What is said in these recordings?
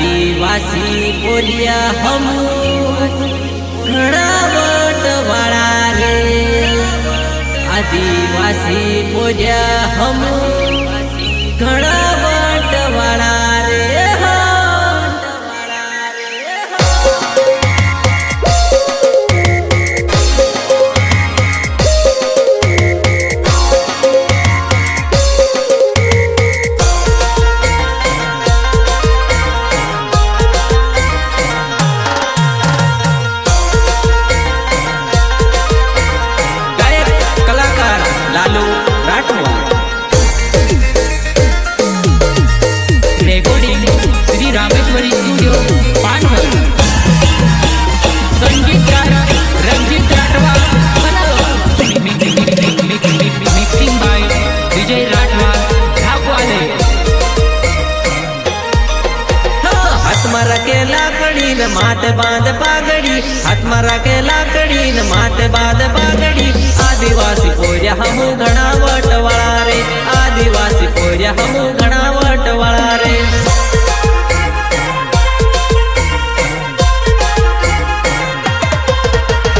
आदिवासी बोलिया हम घड़ा बटवाड़ा रे। आदिवासी बोलिया हम घड़ा बटवाड़ा रे। माथे बांध पागड़ी हाथ मारा के लाकड़ी न माथे बांध पागड़ी। आदिवासी पोरिया हमू घना वटवाड़ा रे। आदिवासी पोरिया हमू घना वटवाड़ा रे।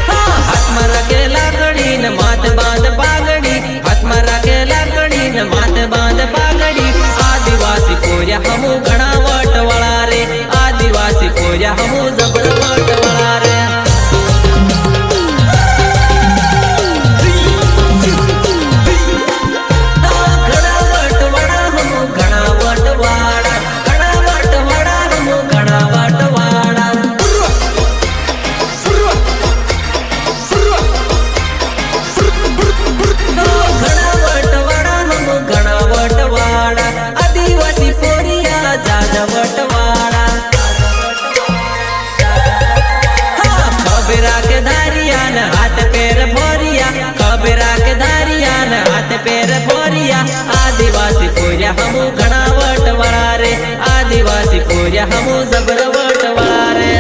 हाथ मारा के लाकड़ी न माथे बांध पागड़ी हाथ मारा के लाकड़ी न माथे बांध पागड़ी। आदिवासी पोरिया हमू घना वटवाड़ा रे। आदिवासी पोरिया हमू जबर वटवाड़ा रे। घना वटवाड़ा हमू घना वटवाड़ा घना वटवाड़ा हमू घना वटवाड़ा। घना वटवाड़ा हमू घना वटवाड़ा। आदिवासी पोरिया जाजा वटवाड़ा। खबरा के धारिया न हाथ पैर फोरिया खबरा के धारिया न हाथ पैर फोरिया। आदिवासी पोरिया हमू घना वटवाड़ा रे। आदिवासी पोरिया हमू जबर वटवाड़ा रे।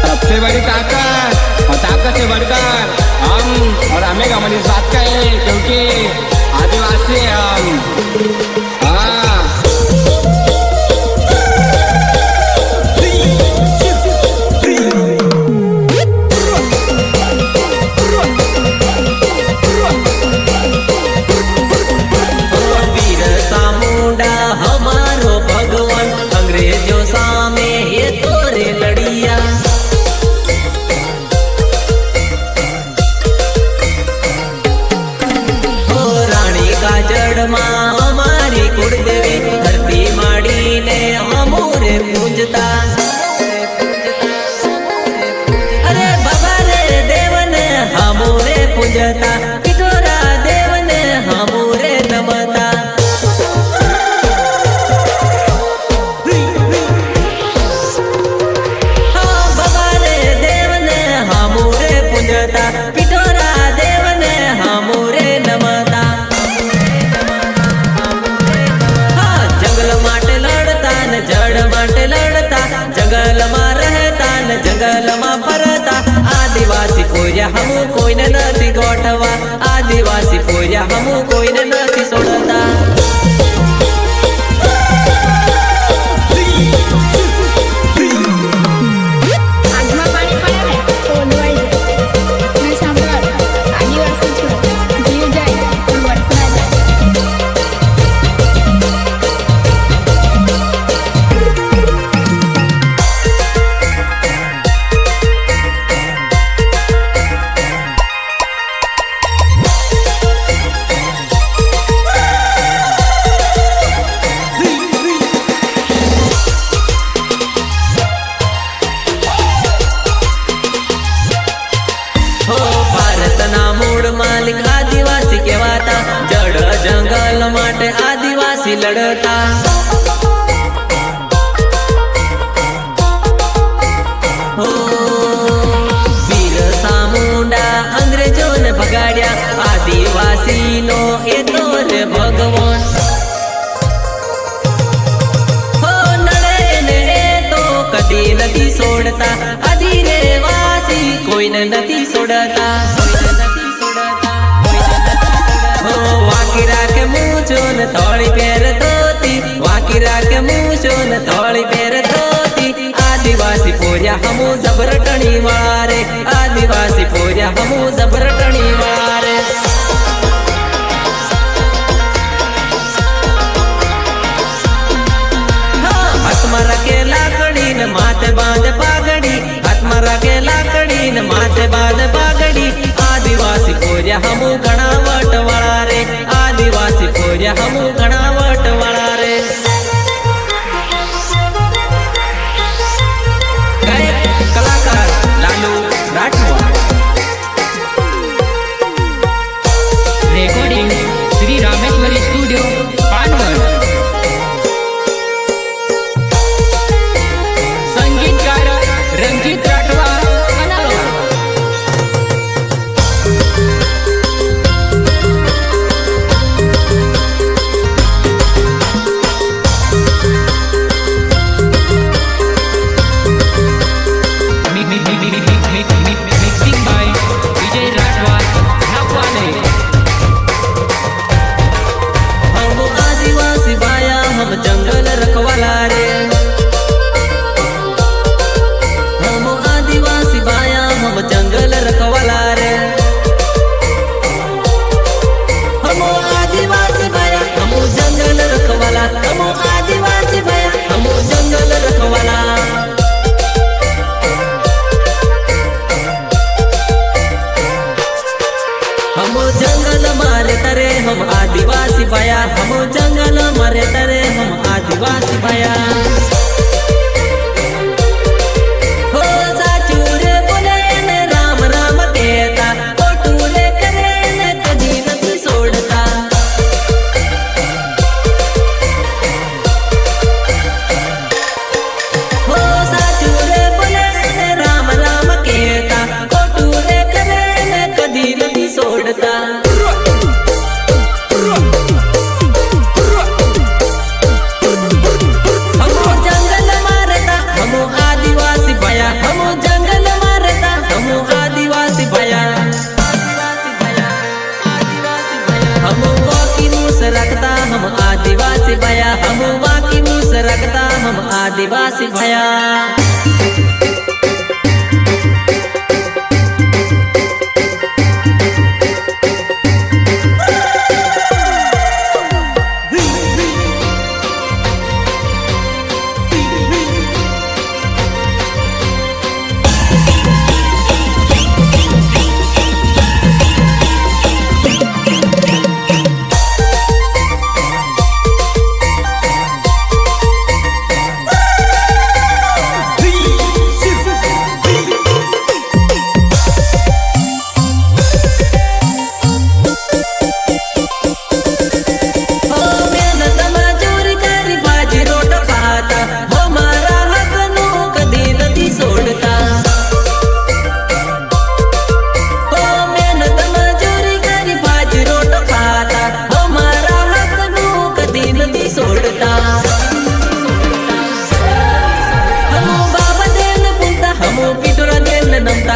सबसे बड़ी ताकत और ताकत से बढ़कर हम और हमें हमारी बात का है क्योंकि आदिवासी है हम। वीर सामुंडा हमारो भगवान अंग्रेजों सामे ये तोरे लड़िया। जड़ माँ हमारी कुलदेवी धरती माड़ी ने हमोरे पूजता। अरे बाबा रे देवन हमोरे पूजता। पिठोरा देवन हमोरे नमता। हाँ बाबा रे देवन हमोरे पूजता। पिठोरा देवन हमोरे नमता। जड़ माटे लड़ता जंगल में रहता न जंगल में फरता। आदिवासी पोरिया हमू कोई न नथी गोठवा। आदिवासी पोरिया हमू कोई न नथी सोड़ता। मालिक आदिवासी कहवाता। जड़ जंगल माटे आदिवासी लड़ता। हो वीर सामुंडा अंग्रेजों ने भगाड़िया। आदिवासी नो ए तोरे भगवान। हो नड़े ने तो कदी नदी सोड़ છોડતા આદિવાસી કોઈને નથી છોડતા હો વાકી રાખે મૂછો ને થોડી પહેર ધોતી વાકી રાખે મૂછો ને થોડી પહેર ધોતી આદિવાસી પોર્યા હમુ જબરટણી વાળા રે આદિવાસી પોર્યા હમુ જબરટણી વાળા રે હાથમાં રાખે લાકડી ને માથે બાંધે પાઘડી હાથમાં રાખે લાકડી ને માથે બાંધે પાઘડી આદિવાસી પોર્યા હમુ ઘણા વટવાળા રે આદિવાસી પોર્યા હમુ ઘણા વટવાળા રે ગાયક કલાકાર લાલુ રાઠવા રેકોર્ડિંગ શ્રી રામેશ્વરી સ્ટુડિયો પાનવડ સંગીતકાર રંજીત રાઠવા અનાળવા મિક્સિંગ બાય વિજય રાઠવા નાગવાને हम आदिवासी भाया हम जंगल रखवाला रे हम आदिवासी भाया हम जंगल रखवाला रे हम आदिवासी भाया हम जंगल रखवाला हम आदिवासी भाया हम जंगल रखवाला हम जंगल मारे तरे हम आदिवासी भाया हम जंगल मारे तरे हम आदिवासी भाया हो साचू रे बोले ने राम राम कहता खोटू रे करे ने कदी નથી છોડતા हो साचू रे बोले ने राम राम कहता खोटू रे करे ने कदी નથી છોડતા हमो जंगल मारता हमो आदिवासी भया हमो जंगल मारता हमो आदिवासी भया हमो वाकी मूस रखता हम आदिवासी भया हमो वाकी मूस रखता हम आदिवासी भया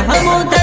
हम